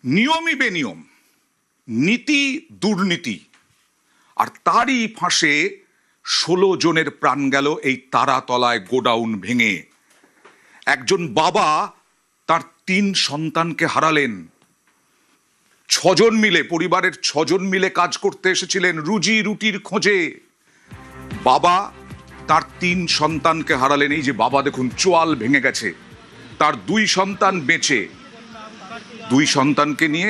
নিয়মই বেনিয়ম, নীতি দুর্নীতি, আর তারই ফাঁসে 16 জনের প্রাণ গেল এই তারাতলায় গোডাউন ভেঙে। একজন বাবা তার 3 সন্তানকে হারালেন। 6 জন মিলে, পরিবারের 6 জন মিলে কাজ করতে এসেছিলেন রুজি রুটির খোঁজে। বাবা তার 3 সন্তানকে হারালেন। এই যে বাবা দেখুন, চোয়াল ভেঙে গেছে। তার 2 সন্তান বেঁচে, 2 সন্তানকে নিয়ে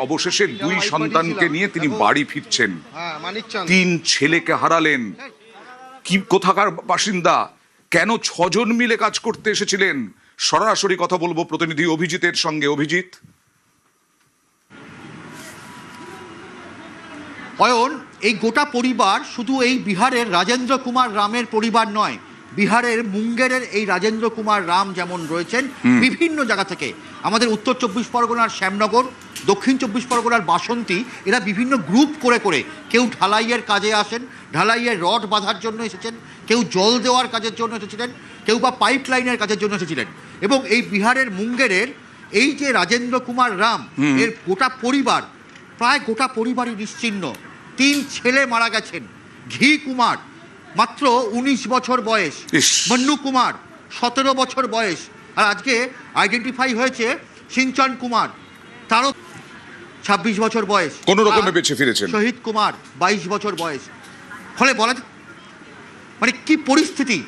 অবশেষে 2 সন্তানকে নিয়ে তিনি বাড়ি ফিরছেন। 3 ছেলেকে হারালেন। কি কোথাকার বাসিন্দা, কেন 6 জন মিলে কাজ করতে এসেছিলেন? সরাসরি কথা বলবো প্রতিনিধি অভিজিতের সঙ্গে। অভিজিৎ। অয়ন, এই গোটা পরিবার শুধু এই বিহারের রাজেন্দ্র কুমার রামের পরিবার নয়, বিহারের মুঙ্গেরের এই রাজেন্দ্র কুমার রাম যেমন রয়েছেন বিভিন্ন জায়গা থেকে, আমাদের উত্তর 24 পরগনার শ্যামনগর, দক্ষিণ 24 পরগনার বাসন্তী, এরা বিভিন্ন গ্রুপ করে করে কেউ ঢালাইয়ের কাজে আসেন, ঢালাইয়ের রড বাঁধার জন্য এসেছেন, কেউ জল দেওয়ার কাজের জন্য এসেছিলেন, কেউ বা পাইপ লাইনের কাজের জন্য এসেছিলেন। এবং এই বিহারের মুঙ্গেরের এই যে রাজেন্দ্র কুমার রাম, এর গোটা পরিবার, প্রায় গোটা পরিবারই নিশ্চিহ্ন। 3 ছেলে মারা গেছেন। ঘি কুমার মাত্র 19 বছর বয়স, মন্নু কুমার 17 বছর বয়স, আর আজকে আইডেন্টিফাই হয়েছে সিঞ্চন কুমার, তারও 26 বছর বয়স, কোন রকমে বেঁচে ফিরেছেন। শহীদ কুমার 22 বছর বয়স। ফলে বলা মানে কি পরিস্থিতি।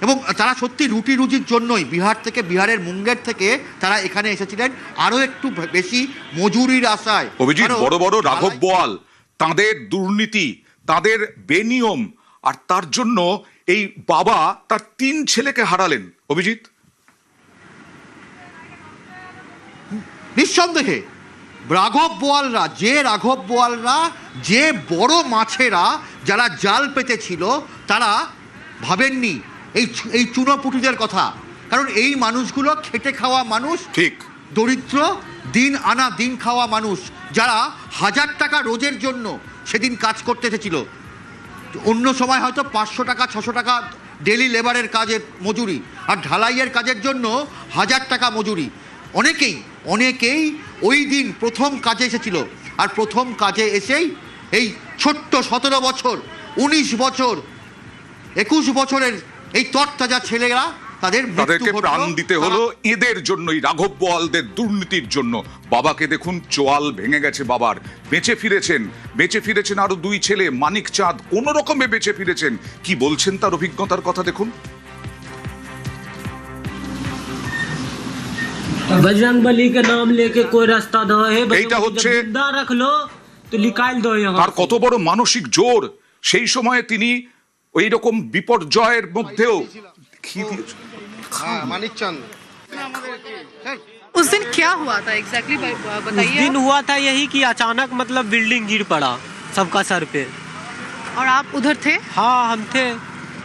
এবং তারা সত্যি রুটি রুজির জন্যই বিহার থেকে, বিহারের মুঙ্গের থেকে তারা এখানে এসেছিলেন আরো একটু বেশি মজুরির আশায়। অভিজিৎ, বড় বড় রাঘব বোয়াল, তাদের দুর্নীতি, তাদের বেনিয়ম, আর তার জন্য এই বাবা তার 3 ছেলেকে হারালেন। অভিজিৎ। নিঃসন্দেহে রাঘব বোয়ালরা যে বড় মাছেরা যারা জাল পেতেছিল, তারা ভাবেননি এই চুনোপুটিদের কথা। কারণ এই মানুষগুলো খেটে খাওয়া মানুষ, ঠিক দরিদ্র, দিন আনা দিন খাওয়া মানুষ, যারা 1000 টাকা রোজের জন্য সেদিন কাজ করতে এসেছিল। অন্য সময় হয়তো 500 টাকা 600 টাকা ডেলি লেবারের কাজের মজুরি, আর ঢালাইয়ের কাজের জন্য 1000 টাকা মজুরি। অনেকেই ওই দিন প্রথম কাজে এসেছিল, আর প্রথম কাজে এসেই এই ছোট্ট 17 বছর, 19 বছর, 21 বছরের এই তরতাজা ছেলেরা তাদেরকে প্রাণ দিতে হলো এদের জন্যই, রাঘব বোয়ালদের দুর্নীতির জন্য। বাবাকে দেখুন, চোয়াল ভেঙে গেছে বাবার। বেঁচে ফিরেছেন আরো 2 ছেলে। মানিক চাঁদ কোন রকমে বেঁচে ফিরেছেন। কি বলছেন তার অভিজ্ঞতার কথা দেখুন। बजरंगबली के नाम लेके कोई रास्ता दो है, এইটা হচ্ছে जिंदा रख लो तो निकाल दो यहाँ। আর কত বড় মানসিক জোর। সেই সময়ে তিনি ওই রকম বিপর্যয়ের মধ্যেও মানিক চাঁদ। उस दिन क्या हुआ था एग्जैक्टली बताइए। उस दिन हुआ था यही कि अचानक मतलब बिल्डिंग गिर पड़ा सबका सर पे। और आप उधर थे? हाँ, हम थे।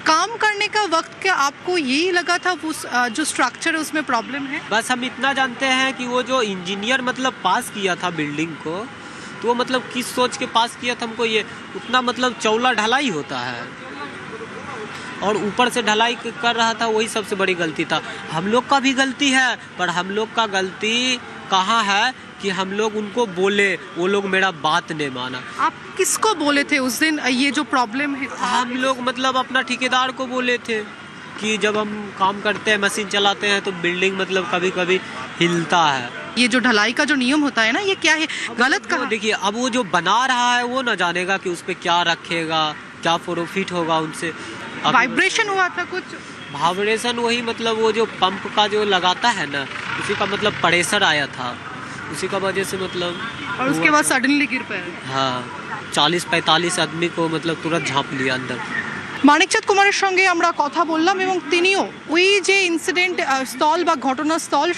काम करने का वक्त क्या आपको यही लगा था उस जो स्ट्रक्चर है उसमें प्रॉब्लम है? बस हम इतना जानते हैं कि वो जो इंजीनियर मतलब पास किया था बिल्डिंग को, तो वो मतलब किस सोच के पास किया था हमको ये उतना मतलब चौला ढलाई होता है और ऊपर से ढलाई कर रहा था, वही सबसे बड़ी गलती था। हम लोग का भी गलती है, पर हम लोग का गलती कहाँ है कि हम लोग उनको बोले, वो लोग मेरा बात नहीं माना। आप किसको बोले थे उस दिन ये जो प्रॉब्लम है? हम लोग मतलब अपना ठेकेदार को बोले थे कि जब हम काम करते हैं, मशीन चलाते हैं, तो बिल्डिंग मतलब कभी कभी हिलता है। ये जो ढलाई का जो नियम होता है ना, ये क्या है, गलत कहा? देखिए, अब वो जो बना रहा है वो ना जानेगा कि उस पर क्या रखेगा, क्या प्रॉफिट होगा उनसे। वाइब्रेशन हुआ था कुछ? वाइब्रेशन वही मतलब वो जो पंप का जो लगाता है ना, उसी का मतलब प्रेशर आया था, उसी का वजह से मतलब। और उसके बाद सडनली गिर पाया? हाँ, 40-45 आदमी को मतलब तुरंत झाँप लिया अंदर। মানিকচাঁদ কুমারের সঙ্গে আমরা কথা বললাম এবং তিনিও ওই যে ইনসিডেন্ট স্থল বা ঘটনাস্থল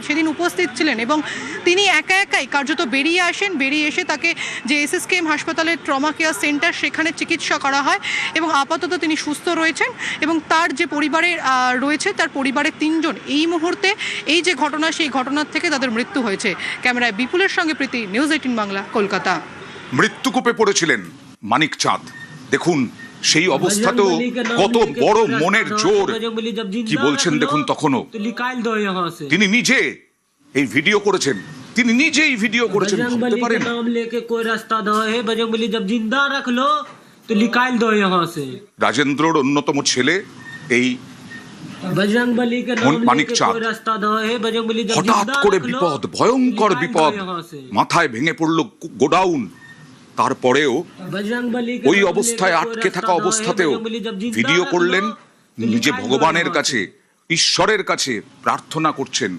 সেদিন উপস্থিত ছিলেন এবং তিনি একাই কার্যত বেরিয়ে এসে তাকে যে এসএসকেএম হাসপাতালের ট্রমা কেয়ার সেন্টার, সেখানে চিকিৎসা করা হয় এবং আপাতত তিনি সুস্থ রয়েছেন। এবং তার যে পরিবারের রয়েছে, তার পরিবারের 3 জন এই মুহূর্তে এই যে ঘটনা, সেই ঘটনার থেকে তাদের মৃত্যু হয়েছে। ক্যামেরায় বিপুলের সঙ্গে প্রীতি, নিউজ 18 বাংলা, কলকাতা। মৃত্যুকূপে পড়েছিলেন মানিক চাঁদ। দেখুন সেই অবস্থাতেও কত বড় মনের জোর। কি বলছেন দেখুন তখনও। তিনি নিজে এই ভিডিও করেছেন। তিনি নিজেই ভিডিও করেছেন, ভাবতে बजरंगबली পারেন? का नाम लेके कोई रास्ता दो है बजरंगबली जब जिंदा रख लो तो निकाल दो यहाँ से। রাজেন্দ্রর অন্যতম ছেলে এই बजरंगबली के नाम মানিক लेके চাঁদ कोई रास्ता दो है बजरंगबली जब হঠাৎ जिंदा করে रख लो বিপদ, ভয়ঙ্কর निकाल বিপদ, दो यहाँ से। মাথায় ভেঙে পড়ল গোডাউন। তারপরেও बजरंगबली के ওই नाम অবস্থায় लेके कोई আটকে रास्ता থাকা दो है, অবস্থাতেও बजरंगबली जब जिंदा ভিডিও रख করলেন, लो तो নিজে निकाल दो ভগবানের यहाँ কাছে, से। ঈশ্বরের কাছে প্রার্থনা করছেন,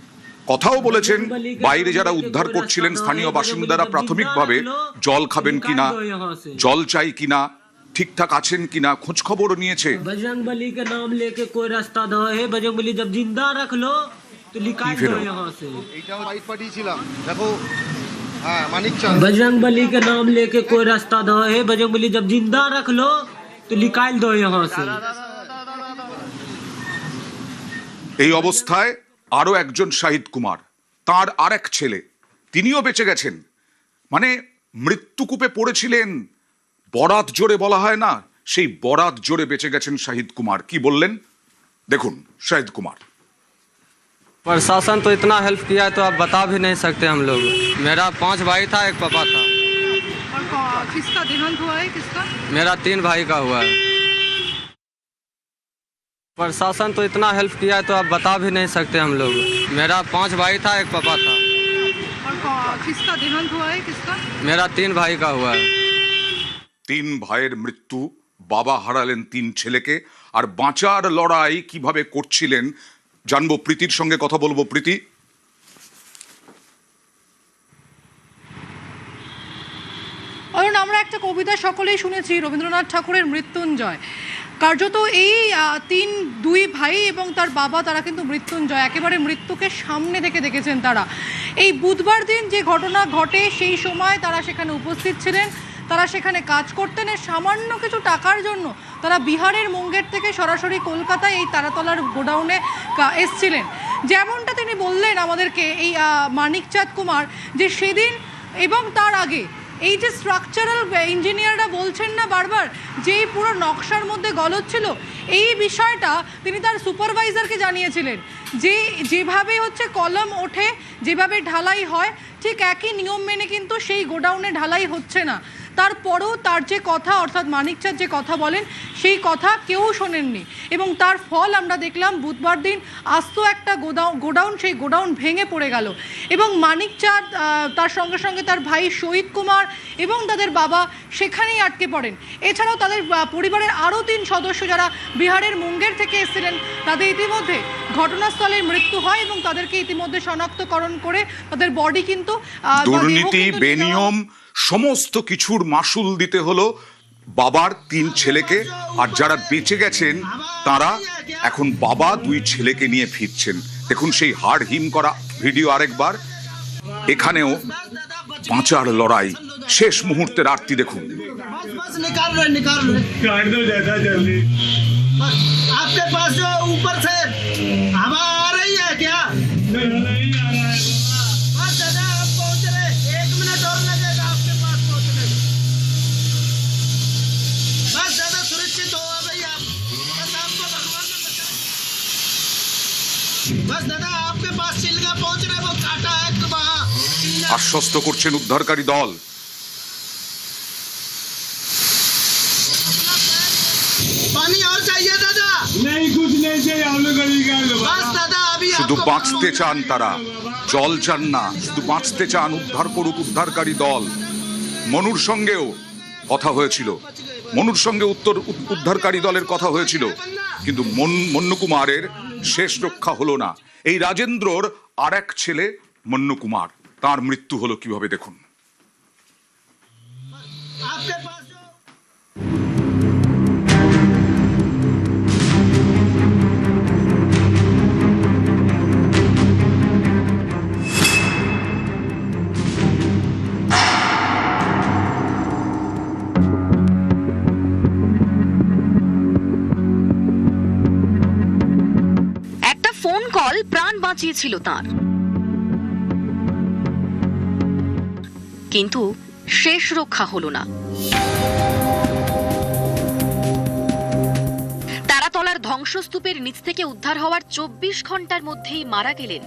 কথাও বলেছেন বাইরে যারা উদ্ধার করছিলেন স্থানীয় বাসিন্দারা প্রাথমিকভাবে জল খাবেন কিনা, জল চাই কিনা, ঠিকঠাক আছেন কিনা খোঁজ খবরও নিয়েছে। बजरंगबली के नाम लेके कोई रास्ता दो है बजरंगबली जब जिंदा रख लो तो निकाल फिर दो हो? यहाँ से। এইটাও লাইভ পাঠিয়েছিলাম, দেখো। হ্যাঁ, মানিক চাঁদ। बजरंगबली के नाम लेके कोई रास्ता दो है बजरंगबली जब जिंदा रख लो तो निकाल दो यहाँ से। এই অবস্থায় আরো একজন শাহিদ কুমার, তার আরেক ছেলে, তিনিও বেঁচে গেছেন। মানে মৃত্যুকূপে পড়েছিলেন, বরাত জোরে বলা হয় না, সেই বরাত জোরে বেঁচে গেছেন শাহিদ কুমার। কি বললেন দেখুন শাহিদ কুমার। प्रशासन तो इतना हेल्प किया है तो आप बता भी नहीं सकते हम लोग। मेरा 5 भाई था, एक पापा था। और किसका देहांत हुआ है, किसका? मेरा 3 भाई का हुआ है। प्रशासन तो इतना हेल्प किया है तो आप बता भी नहीं सकते हम लोग। मेरा 5 भाई था, एक पापा था। और किसका देहांत हुआ है, किसका? मेरा 3 भाई का हुआ है। 3 ভাইয়ের মৃত্যু, বাবা হারালেন 3 ছেলেকে, আর বাঁচার লড়াই কিভাবে করছিলেন জানবো। প্রীতির সঙ্গে কথা বলবো। প্রীতি, অরুণ, আমরা একটা কবিতা সকলেই শুনেছি, রবীন্দ্রনাথ ঠাকুরের মৃত্যুঞ্জয়। কার্যত এই দুই ভাই এবং তার বাবা, তারা কিন্তু মৃত্যুঞ্জয়, একেবারে মৃত্যুকে সামনে থেকে দেখেছেন তারা। এই বুধবার দিন যে ঘটনা ঘটে সেই সময় তারা সেখানে উপস্থিত ছিলেন, তারা সেখানে কাজ করতেন। এর সামান্য কিছু টাকার জন্য তারা বিহারের মুঙ্গের থেকে সরাসরি কলকাতায় এই তারাতলার গোডাউনে এসছিলেন। যেমনটা তিনি বললেন আমাদেরকে এই মানিক চাঁদ কুমার, যে সেদিন এবং তার আগে এই যে স্ট্রাকচারাল ইঞ্জিনিয়াররা বলছেন না বারবার যে এই পুরো নকশার মধ্যে গলদ ছিল, এই বিষয়টা তিনি তার সুপারভাইজারকে জানিয়েছিলেন যে যেভাবে হচ্ছে কলম ওঠে, যেভাবে ঢালাই হয়, ঠিক একই নিয়ম মেনে কিন্তু সেই গোডাউনে ঢালাই হচ্ছে না। তারপরেও তার যে কথা, অর্থাৎ মানিক চাঁদ যে কথা বলেন, সেই কথা কেউ শোনেননি এবং তার ফল আমরা দেখলাম বুধবার দিন আস্ত একটা গোডাউন সেই গোডাউন ভেঙে পড়ে গেল এবং মানিক চাঁদ, তার সঙ্গে সঙ্গে তার ভাই শহীদ কুমার এবং তাদের বাবা সেখানেই আটকে পড়েন। এছাড়াও তাদের পরিবারের আরও 3 সদস্য যারা বিহারের মুঙ্গের থেকে এসেছিলেন, তাদের ইতিমধ্যে ঘটনাস্থলে মৃত্যু হয় এবং তাদেরকে ইতিমধ্যে শনাক্তকরণ করে তাদের বডি কিন্তু দুর্নীতি, বেনিয়ম, সমস্ত কিছুর মাসুল দিতে হলো বাবার 3 ছেলেকে। আর যারা বেঁচে গেছেন তারা এখন বাবা 2 ছেলেকে নিয়ে ফিরছেন। দেখুন সেই হাড় হিম করা ভিডিও আরেকবার। এখানেও বাঁচার লড়াই, শেষ মুহূর্তের আরতি দেখুন। बस निकाल लो काट दो ज्यादा जल्दी। आपके पास जो ऊपर से हवा आ रही है क्या? नहीं आ रहा है। बस दादा आप पहुंच रहे, 1 मिनट और लगेगा आपके पास पहुंचने में। बस दादा सुरक्षित हो भाई आप, बस आपको भगवान ने बचाया। बस दादा आपके पास चिलगा पहुंच रहे, वो काटा है वहाँ। আশ্বস্ত করছেন উদ্ধারকারী দল। पानी और चाहिए दादा? नहीं कुछ नहीं चाहिए, हम लोग गली का लोग। बस दादा अभी শুধু आपको বাঁচতে भगवान চান ने তারা, बचाया। জল চান না, শুধু বাঁচতে চান। উদ্ধার করুক উদ্ধারকারী দল। মনুর সঙ্গেও কথা হয়েছিল, মনুর সঙ্গে উদ্ধারকারী দলের কথা হয়েছিল, কিন্তু মন্নু কুমারের শেষ রক্ষা হলো না। এই রাজেন্দ্রর আর এক ছেলে মন্নু কুমার, তার মৃত্যু হলো কিভাবে দেখুন। आपके पास जो একটা ফোন কল প্রাণ বাঁচিয়েছিল তার, কিন্তু শেষ রক্ষা হলো না। তারাতলার ধ্বংসস্তূপের নিচ থেকে উদ্ধার হওয়ার 24 ঘন্টার মধ্যেই মারা গেলেন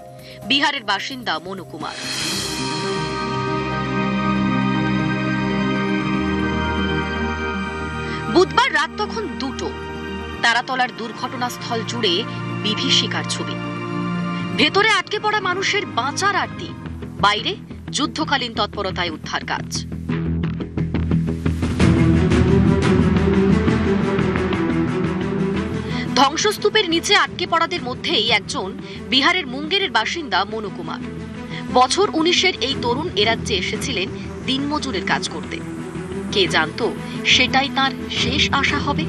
বিহারের বাসিন্দা মনু কুমার। রাত তখন 2টো। তারাতলার দুর্ঘটনাস্থল জুড়ে বিভীষিকার ছবি। ভেতরে আটকে পড়া মানুষের বাঁচার আরতি, বাইরে যুদ্ধকালীন তৎপরতায় উদ্ধার কাজ। ধ্বংসস্তূপের নিচে আটকে পড়াদের মধ্যেই একজন বিহারের মুঙ্গেরের বাসিন্দা মনু কুমার। বছর 19-এর এই তরুণ এ রাজ্যে এসেছিলেন দিনমজুরের কাজ করতে। কে জানতো সেটাই তার শেষ আশা হবে।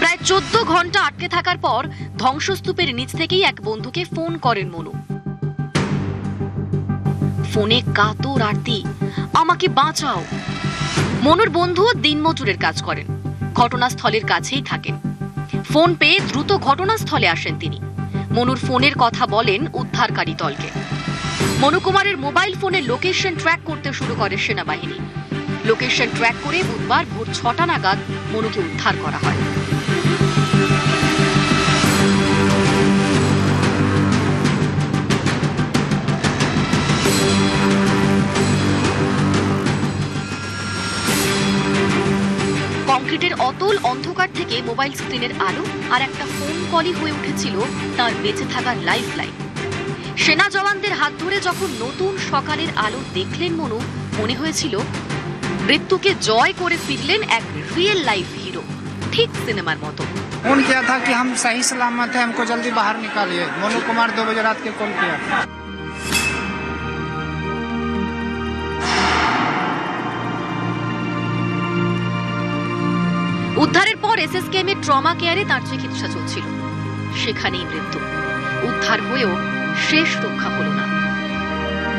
প্রায় 14 ঘন্টা আটকে থাকার পর ধ্বংসস্তূপের নিচ থেকেই এক বন্ধুকে ফোন করেন মনু। ফোনে কাতর আরতি, আমাকে বাঁচাও। মনুর বন্ধু দিনমজুরের কাজ করেন, ঘটনাস্থলের কাছেই থাকেন। ফোন পেয়ে দ্রুত ঘটনাস্থলে আসেন তিনি। মনুর ফোনের কথা বলেন উদ্ধারকারী দলকে। মনু কুমারের মোবাইল ফোনের লোকেশন ট্র্যাক করতে শুরু করে সেনাবাহিনী। লোকেশন ট্র্যাক করে বুধবার ভোর 6টা নাগাদ মনুকে উদ্ধার করা হয়। কংক্রিটের অতল অন্ধকার থেকে মোবাইল স্ক্রিনের আলো আর একটা ফোন কলই হয়ে উঠেছিল তার বেঁচে থাকার লাইফ লাইন। সেনা জওয়ানদের হাত ধরে যখন নতুন সকালের আলো দেখলেন মনু, মনে হয়েছিল মৃত্যুকে জয় করে ফিরলেন এক রিয়েল লাইফ হিরো, ঠিক সিনেমার মতো। फोन किया था कि हम सही सलामत है, हमको जल्दी बाहर निकालिए। मोनू कुमार 2 बजे रात के कॉल किया। উদ্ধারের পর এসএসকেএম এর ট্রমা কেয়ারে তার চিকিৎসা চলছিল। সেখানেই মৃত্যু। উদ্ধার হয়েও শেষ রক্ষা হলো না।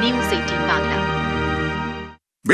নিউজ 18 বাংলা।